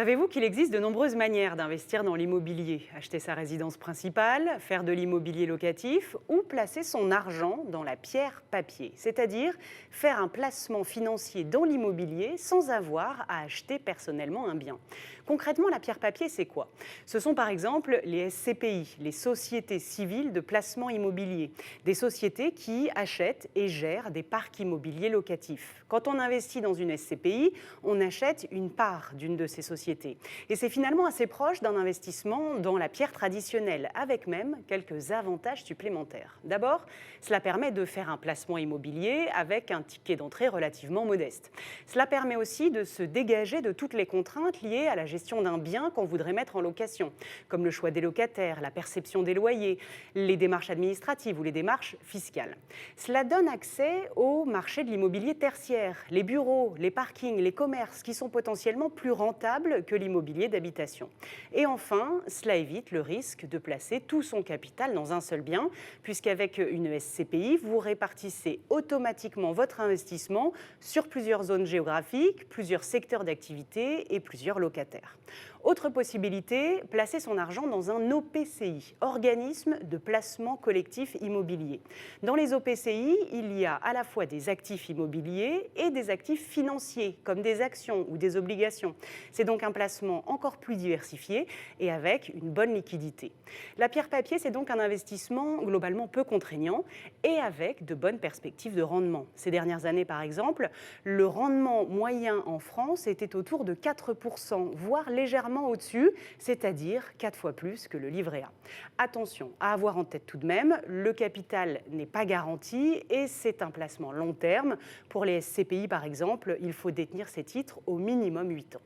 Savez-vous qu'il existe de nombreuses manières d'investir dans l'immobilier? Acheter sa résidence principale, faire de l'immobilier locatif ou placer son argent dans la pierre papier, c'est-à-dire faire un placement financier dans l'immobilier sans avoir à acheter personnellement un bien. Concrètement, la pierre papier, c'est quoi? Ce sont par exemple les SCPI, les sociétés civiles de placement immobilier, des sociétés qui achètent et gèrent des parcs immobiliers locatifs. Quand on investit dans une SCPI, on achète une part d'une de ces sociétés. Et c'est finalement assez proche d'un investissement dans la pierre traditionnelle, avec même quelques avantages supplémentaires. D'abord, cela permet de faire un placement immobilier avec un ticket d'entrée relativement modeste. Cela permet aussi de se dégager de toutes les contraintes liées à la gestion d'un bien qu'on voudrait mettre en location, comme le choix des locataires, la perception des loyers, les démarches administratives ou les démarches fiscales. Cela donne accès au marché de l'immobilier tertiaire, les bureaux, les parkings, les commerces qui sont potentiellement plus rentables que l'immobilier d'habitation. Et enfin, cela évite le risque de placer tout son capital dans un seul bien, puisqu'avec une SCPI, vous répartissez automatiquement votre investissement sur plusieurs zones géographiques, plusieurs secteurs d'activité et plusieurs locataires. Autre possibilité, placer son argent dans un OPCI, organisme de placement collectif immobilier. Dans les OPCI, il y a à la fois des actifs immobiliers et des actifs financiers, comme des actions ou des obligations. C'est donc un placement encore plus diversifié et avec une bonne liquidité. La pierre papier, c'est donc un investissement globalement peu contraignant et avec de bonnes perspectives de rendement. Ces dernières années, par exemple, le rendement moyen en France était autour de 4%, voire légèrement au-dessus, c'est-à-dire 4 fois plus que le livret A. Attention à avoir en tête tout de même, le capital n'est pas garanti et c'est un placement long terme. Pour les SCPI, par exemple, il faut détenir ces titres au minimum 8 ans.